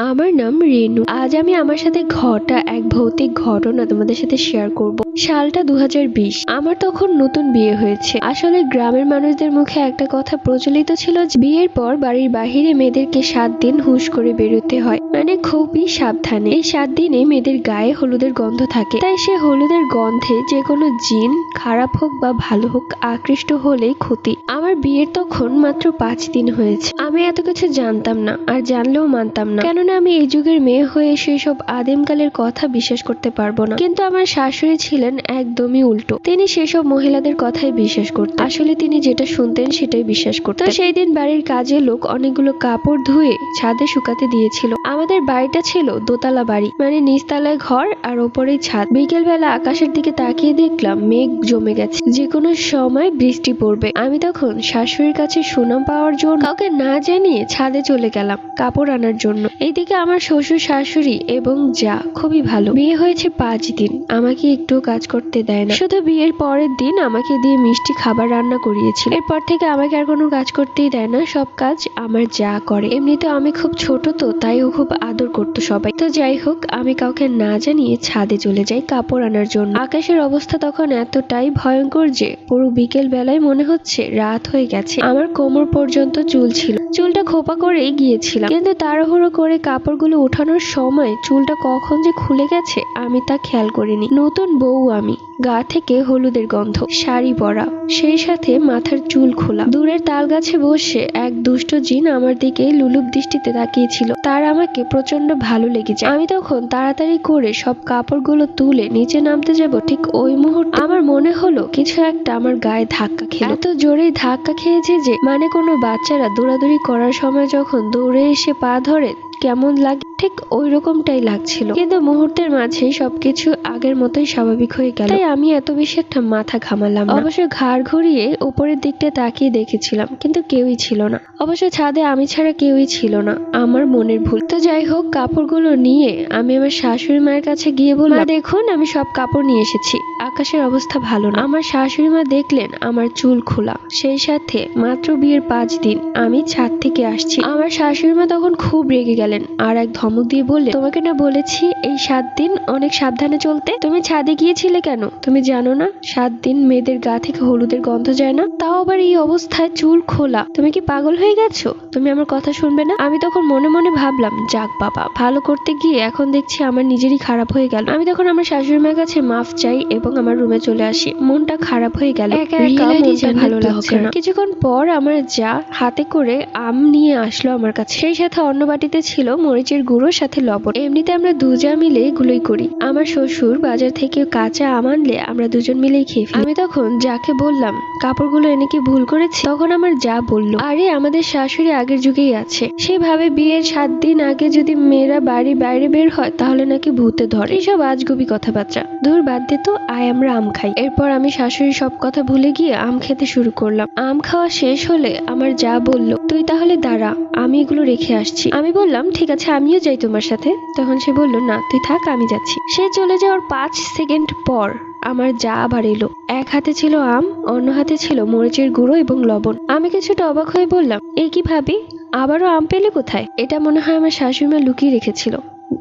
আমার নাম রেনু। আজ আমি আমার সাথে ঘটা এক ভৌতিক ঘটনা তোমাদের সাথে শেয়ার করব। সালটা 2020। আমার তখন নতুন বিয়ে হয়েছে। আসলে গ্রামের মানুষদের মুখে একটা কথা প্রচলিত ছিল যে বিয়ের পর বাড়ির বাহিরে মেয়েদেরকে 7 দিন হুঁশ করে বেরোতে হয়, মানে খুবই সাবধানে। এই 7 দিনে মেয়েদের গায়ে হলুদের গন্ধ থাকে, তাই সে হলুদের গন্ধে যে কোনো জিন, খারাপ হোক বা ভালো হোক, আকৃষ্ট হলেই ক্ষতি। আমার বিয়ের তখন মাত্র 5 দিন হয়েছে। আমি এত কিছু জানতাম না, আর জানলেও মানতাম না, কেননা আমি এই যুগের মেয়ে হয়ে সেই সব আদিমকালের কথা বিশ্বাস করতে পারবো না। কিন্তু আমার শাশুড়ি ছিলেন একদমই উল্টো। তিনি সেসব মহিলাদের কথাই বিশ্বাস করতেন। আসলে তিনি যেটা শুনতেন সেটাই বিশ্বাস করতেন। তো সেই দিন বাড়ির কাজের লোক অনেকগুলো কাপড় ধুয়ে ছাদে শুকাতে দিয়েছিল। আমাদের বাড়িটা ছিল দোতলা বাড়ি, মানে নিচতলায় ঘর আর ওপরেই ছাদ। বিকেল বেলা আকাশের দিকে তাকিয়ে দেখলাম মেঘ জমে গেছে, যে কোনো সময় বৃষ্টি পড়বে। আমি তখন শাশুড়ির কাছে সুনাম পাওয়ার জন্য কাউকে না জানিয়ে ছাদে চলে গেলাম কাপড় আনার জন্য। এইদিকে আমার শ্বশুর শাশুড়ি এবং যা খুবই ভালো। বিয়ে হয়েছে 5 দিন, আমাকে একটু কাজ করতে দেয় না। শুধু বিয়ের পরের দিন আমাকে দিয়ে মিষ্টি খাবার রান্না করিয়েছিল। এরপর থেকে আমাকে আর কোনো কাজ করতেই দেয় না, সব কাজ আমার যা করে। এমনিতে আমি খুব ছোট, তো তাই ও খুব আদর করতো সবাই। তো যাই হোক, আমি কাউকে না জানিয়ে ছাদে চলে যাই কাপড় আনার জন্য। আকাশের অবস্থা তখন এতটাই ভয়ঙ্কর যে পুরো বিকেল বেলায় মনে হচ্ছে রাত হয়ে গেছে। আমার কোমর পর্যন্ত চুল ছিল, চুলটা খোপা করেই গিয়েছিলাম, কিন্তু তাড়াহুড়ো করে কাপড়গুলো ওঠানোর সময় চুলটা কখন যে খুলে গেছে আমি তা খেয়াল করিনি। নতুন বউ আমি, গা থেকে হলুদের গন্ধ, শাড়ি পরা, সেই সাথে মাথার চুল খোলা। দূরের তাল গাছে বসে এক দুষ্ট জিন আমার দিকে লুলুপ দৃষ্টিতে তাকিয়েছিল। তার আমাকে প্রচন্ড ভালো লেগেছে। আমি তখন তাড়াতাড়ি করে সব কাপড়গুলো তুলে নিচে নামতে যাব, ঠিক ওই মুহূর্তে আমার মনে হলো কিছু একটা আমার গায়ে ধাক্কা খেলো। এত জোরেই ধাক্কা খেয়েছে যে, মানে কোনো বাচ্চারা দৌড়াদৌড়ি করার সময় যখন দৌড়ে এসে পা ধরে কেমন লাগে, ঠিক ওই রকমটাই লাগছিল। কিন্তু মুহূর্তের মাঝেই সবকিছু আগের মতোই স্বাভাবিক হয়ে গেল, তাই আমি এত বেশি একটা মাথা ঘামালাম না। অবশ্য ঘাড় ঘুরিয়ে উপরের দিকটা তাকিয়ে দেখেছিলাম, কিন্তু কেউই ছিল না। অবশ্য ছাদে আমি ছাড়া কেউই ছিল না, আমার মনের ভুল। তো যাই হোক, কাপড়গুলো নিয়ে আমি আমার শাশুড়ি মায়ের কাছে গিয়ে বললাম, মা দেখুন, আমি সব কাপড় নিয়ে এসেছি, আকাশের অবস্থা ভালো না। আমার শাশুড়ি মা দেখলেন আমার চুল খোলা, সেই সাথে মাত্র বিয়ের 5 দিন আমি ছাদ থেকে আসছি। আমার শাশুড়ি মা তখন খুব রেগে গেলেন আর এক ধমক দিয়ে বললেন, তোমাকে না বলেছি এই 7 দিন অনেক সাবধানে চলতে? তুমি ছাদে গিয়েছিলে কেন? তুমি জানো না 7 দিন মেয়েদের গা থেকে হলুদের গন্ধ যায় না? তাও আবার এই অবস্থায় চুল খোলা। তুমি কি পাগল হয়ে গেছো? তুমি আমার কথা শুনবে না? আমি তখন মনে মনে ভাবলাম, যাক বাবা, ভালো করতে গিয়ে এখন দেখছি আমার নিজেরই খারাপ হয়ে গেল। আমি তখন আমার শাশুড়ি মায়ের কাছে মাফ চাই এবং আমার রুমে চলে আসি। মনটা খারাপ হয়ে গেল, একা একা মনটা ভালো লাগছে না। কিছুক্ষণ পর আমার যা হাতে করে আম নিয়ে আসলো আমার কাছে, সেই সাথে অন্য বাটিতে ছিল মরিচের গুঁড়োর সাথে লবণ। এমনিতে আমরা দুজা মিলে এগুলোই করি। আমার শ্বশুর বাজার থেকে কাঁচা আম আনলে আমরা দুজন মিলেই খেয়ে ফেলি। আমি তখন যাকে বললাম কাপড়গুলো এনে কি ভুল করেছি, তখন আমার যা বলল, আরে আমাদের শাশুড়ি আগের যুগেই আছে, সেভাবে বিয়ের 7 দিন আগে যদি মেয়েরা বাড়ি বাইরে বের হয় তাহলে নাকি ভূতে ধরে। এইসব আজগুবি কথাবার্তা, দূর বাদ দে তো, আয় আমরা আম খাই। এরপর আমি শাশুড়ি সব কথা ভুলে গিয়ে আম খেতে শুরু করলাম। আম খাওয়া শেষ হলে আমার যা বলল, তুই তাহলে দাঁড়া, আমি এগুলো রেখে আসছি। আমি বললাম, ঠিক আছে, আমিও যাই তোমার সাথে। তখন সে বলল, না তুই থাক, আমি যাচ্ছি। সে চলে যাওয়ার 5 সেকেন্ড পর আমার যা আবার এলো। এক হাতে ছিল আম, অন্য হাতে ছিল মরিচের গুঁড়ো এবং লবণ। আমি কিছুটা অবাক হয়ে বললাম, এই কি ভাবি, আবারও আম পেলে কোথায়? এটা মনে হয় আমার শাশুড়ি মা লুকিয়ে রেখেছিল,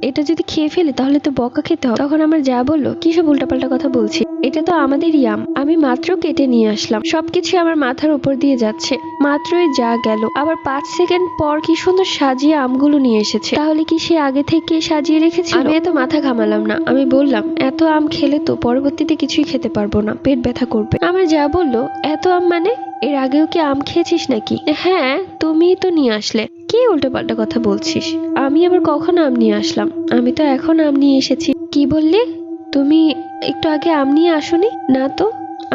এটা যদি খেয়ে ফেলে তাহলে তো বকা খেতে হবে। তখন আমার যা বললো, কি সব উল্টাপাল্টা কথা বলছি, এটা তো আমাদেরই আম, আমি মাত্র কেটে নিয়ে আসলাম। সবকিছু আমার মাথার উপর দিয়ে যাচ্ছে। মাত্রই যা গেল, আবার 5 সেকেন্ড পর কি সুন্দর সাজিয়ে আমগুলো নিয়ে এসেছে। তাহলে কি সে আগে থেকে সাজিয়ে রেখেছিল? আমি এত মাথা ঘামালাম না। আমি বললাম, এত আম খেলে তো পরবর্তীতে কিছুই খেতে পারবো না, পেট ব্যথা করবে। আমার যা বললো, এত আম মানে এর আগেও কি আম খেয়েছিস নাকি? হ্যাঁ, তুমিই তো নিয়ে আসলে। কি উল্টোপাল্টা কথা বলছিস? আমি আবার কখন আম নিয়ে আসলাম? আমি তো এখন আম নিয়ে এসেছি। কি বললি? তুমি একটু আগে আম নিয়ে আসোনি? না তো,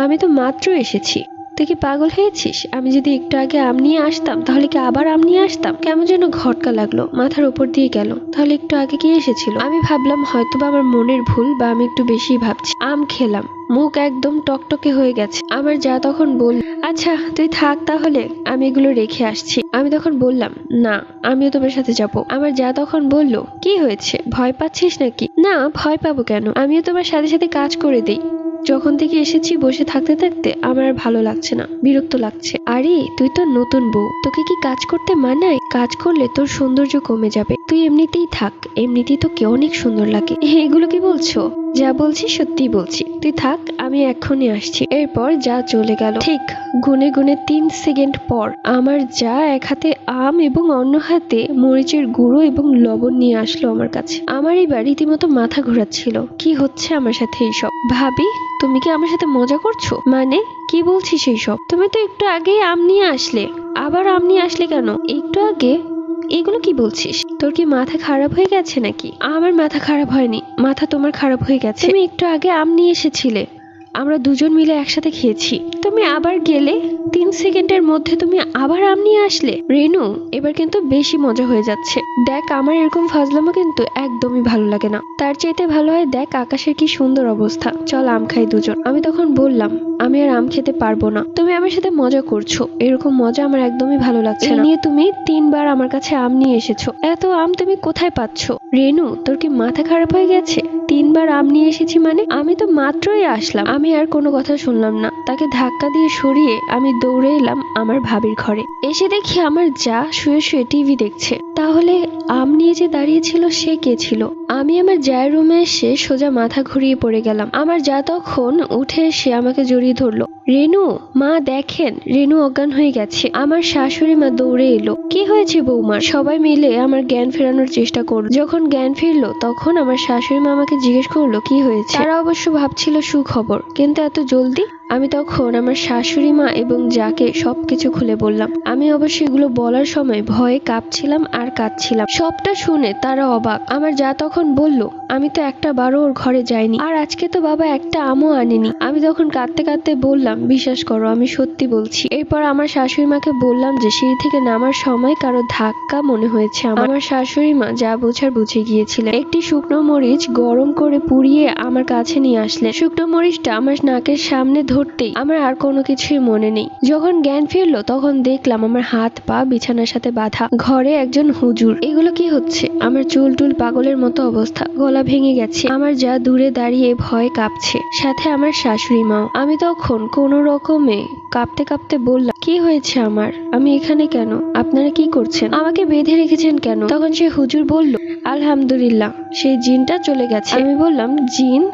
আমি তো মাত্র এসেছি। তুই কি পাগল হয়েছিস? আমি যদি একটু আগে আম নিয়ে আসতাম তাহলে কি আবার আম নিয়ে আসতাম? কেমন যেন ঘটকা লাগলো, মাথার উপর দিয়ে গেল। তাহলে একটু আগে কি এসেছিল? আমি ভাবলাম হয়তো বা আমার মনের ভুল, বা আমি একটু বেশি ভাবছি। আম খেলাম, মুখ একদম টকটকে হয়ে গেছে। আমার যা তখন বলল, আচ্ছা তুই থাক তাহলে, আমি এগুলো রেখে আসছি। আমি তখন বললাম, না আমিও তোমার সাথে যাব। আমার যা তখন বলল, কি হয়েছে, ভয় পাচ্ছিস নাকি? না, ভয় পাবো কেন, আমিও তোমার সাথে সাথে কাজ করে দেই। যখন থেকে এসেছি বসে থাকতে থাকতে আমার আর ভালো লাগছে না, বিরক্ত লাগছে। আরে তুই তো নতুন বউ, তোকে কি কাজ করতে মানায়? কাজ করলে তোর সৌন্দর্য কমে যাবে। তুই এমনিতেই থাক, এমনিতেই তোকে অনেক সুন্দর লাগে। এগুলো কি বলছো? যা বলছি সত্যি বলছি, তুই থাক, আমি এক্ষুনি আসছি। এরপর যা চলে গেল। ঠিক গুনে গুনে 3 সেকেন্ড পর আমার যা এক হাতে আম এবং অন্য হাতে মরিচের গুঁড়ো এবং লবণ নিয়ে আসলো আমার কাছে। আমার এবার রীতিমতো মাথা ঘোরাচ্ছিল, কি হচ্ছে আমার সাথে এইসব। ভাবি, তুমি কি আমার সাথে মজা করছো? মানে কি বলছিস এইসব? তুমি তো একটু আগেই আম নিয়ে আসলে, আবার আম নিয়ে আসলে কেন? একটু আগে এগুলো কি বলছিস? তোর কি মাথা খারাপ হয়ে গেছে নাকি? আমার মাথা খারাপ হয়নি, মাথা তোমার খারাপ হয়ে গেছে। তুমি একটু আগে আম নিয়ে এসেছিলে, আমরা দুজন মিলে একসাথে খেয়েছি। তুমি আবার গেলে, 3 সেকেন্ডের মধ্যে তুমি আবার আম নিয়ে আসলে। রেনু, এবার কিন্তু বেশি মজা হয়ে যাচ্ছে। দেখ, আমার এরকম ফাজলামো কিন্তু একদমই ভালো লাগে না। তার চাইতে ভালো হয় দেখ আকাশের কি সুন্দর অবস্থা, চল আম খাই দুজন। আমি তখন বললাম, আমি আর আম খেতে পারবো না, তুমি আমার সাথে মজা করছো, এরকম মজা আমার একদমই ভালো লাগছে না। নিয়ে তুমি 3 বার আমার কাছে আম নিয়ে এসেছো, এত আম তুমি কোথায় পাচ্ছো? রেনু, তোর কি মাথা খারাপ হয়ে গেছে? 3 বার আম নিয়ে এসেছি মানে? আমি তো মাত্রই আসলাম। আমি আর কোনো কথা শুনলাম না, তাকে ধাক্কা দিয়ে সরিয়ে আমি দৌড়ে এলাম আমার ভাবির ঘরে। এসে দেখি আমার যা শুয়ে শুয়ে টিভি দেখছে। তাহলে আম নিয়ে যে দাঁড়িয়েছিল সে কে ছিল? আমি আমার জায়ের রুমে এসে সোজা মাথা ঘুরিয়ে পড়ে গেলাম। আমার যা তখন উঠে এসে আমাকে জড়িয়ে ধরলো। রেনু, মা দেখেন, রেনু অজ্ঞান হয়ে গেছে। আমার শাশুড়ি মা দৌড়ে এলো। কি হয়েছে বৌমার? সবাই মিলে আমার জ্ঞান ফেরানোর চেষ্টা করলো। যখন জ্ঞান ফিরলো তখন আমার শাশুড়ি মা আমাকে জিজ্ঞেস করলো কি হয়েছে। তারা অবশ্য ভাবছিল সুখবর, কিন্তু এত জলদি? আমি তখন আমার শাশুড়ি মা এবং যাকে সবকিছু খুলে বললাম। আমি অবশ্য এগুলো বলার সময় ভয়ে কাঁপছিলাম আর কাঁদছিলাম। সবটা শুনে তারা অবাক। আমার যা তখন বলল, আমি তো একটা বারও ওর ঘরে যাইনি, আর আজকে তো বাবা একটা আমও আনেনি। আমি তখন কাঁদতে কাঁদতে বললাম, বিশ্বাস করো আমি সত্যি বলছি। এরপর আমার শাশুড়ি মাকে বললাম যে সিঁড়ি থেকে নামার সময় কারো ধাক্কা মনে হয়েছে। আমার শাশুড়ি মা যা বোঝার বুঝে গিয়েছিলেন। একটি শুকনো মরিচ গরম করে পুড়িয়ে আমার কাছে নিয়ে আসলেন। শুকনো মরিচটা আমার নাকের সামনে ধরতেই আমার আর কোনো কিছুই মনে নেই। যখন জ্ঞান ফিরলো তখন দেখলাম আমার হাত পা বিছানার সাথে বাঁধা, ঘরে একজন হুজুর। এগুলো কি হচ্ছে? আমার চুল টুল পাগলের মতো অবস্থা, গলা ভেঙে গেছে। আমার যা দূরে দাঁড়িয়ে ভয় কাঁপছে, সাথে আমার শাশুড়ি মাও। আমি তখন কোনো রকমে কাঁপতে কাঁপতে বললাম, কি হয়েছে আমার? আমি এখানে কেন? আপনারা কি করছেন? আমাকে বেঁধে রেখেছেন কেন? তখন সে হুজুর বলল, আলহামদুলিল্লাহ, সেই জিনটা চলে গেছে। আমি বললাম, জিন?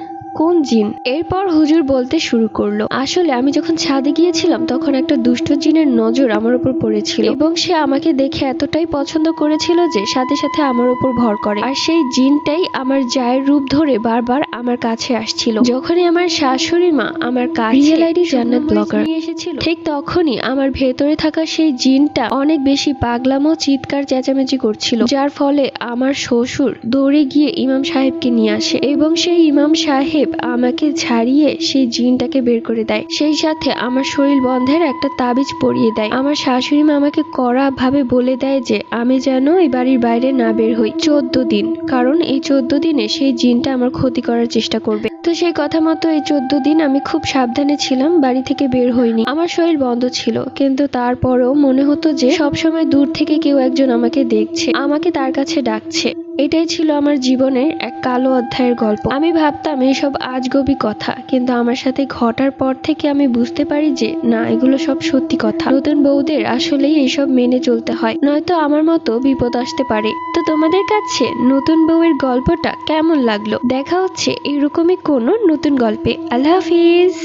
কোন জিন? এরপর হুজুর বলতে শুরু করলো, আসলে আমি যখন ছাদে গিয়েছিলাম তখন একটা দুষ্ট জিনের নজর আমার উপর পড়েছিল এবং সে আমাকে দেখে এতটাই পছন্দ করেছিল যে সাথে সাথে আমার উপর ভর করে। আর সেই জিনটাই আমার জায়ের রূপ ধরে বারবার আমার কাছে আসছিল। যখনই আমার শাশুড়ি মা আমার কাছে রিয়েল আইডি জান্নাত ব্লগার নিয়ে এসেছিল, ঠিক তখনই আমার ভেতরে থাকা সেই জিনটা অনেক বেশি পাগলামো চিৎকার চেঁচামেচি করছিল, যার ফলে আমার শ্বশুর দৌড়ে গিয়ে ইমাম সাহেবকে নিয়ে আসে এবং সেই ইমাম সাহেব আমাকে ছাড়িয়ে সেই জিনটাকে বের করে দেয়। সেই সাথে আমার শরীর বন্ধের একটা তাবিজ পরিয়ে দেয়। আমার শাশুড়ি মা আমাকে কড়া ভাবে বলে দেয় যে আমি যেন এই বাড়ির বাইরে না বের হই 14 দিন, কারণ এই 14 দিনে সেই জিনটা আমার ক্ষতি করার চেষ্টা করবে। তো সেই কথা মতো এই 14 দিন আমি খুব সাবধানে ছিলাম, বাড়ি থেকে বের হইনি। আমার শরীর বন্ধ ছিল, কিন্তু তারপরেও মনে হতো যে সবসময় দূর থেকে কেউ একজন আমাকে দেখছে, আমাকে তার কাছে ডাকছে। এটাই ছিল আমার জীবনের এক কালো অধ্যায়ের গল্প। আমি ভাবতাম এইসব আজগবি কথা, কিন্তু আমার সাথে ঘটার পর থেকে আমি বুঝতে পারি যে না, এগুলো সব সত্যি কথা। নতুন বউদের আসলেই এইসব মেনে চলতে হয়, নয়তো আমার মতো বিপদ আসতে পারে। তো তোমাদের কাছে নতুন বউয়ের গল্পটা কেমন লাগলো? দেখা হচ্ছে এরকমই কোনো নতুন গল্পে। আল্লাহ হাফিজ।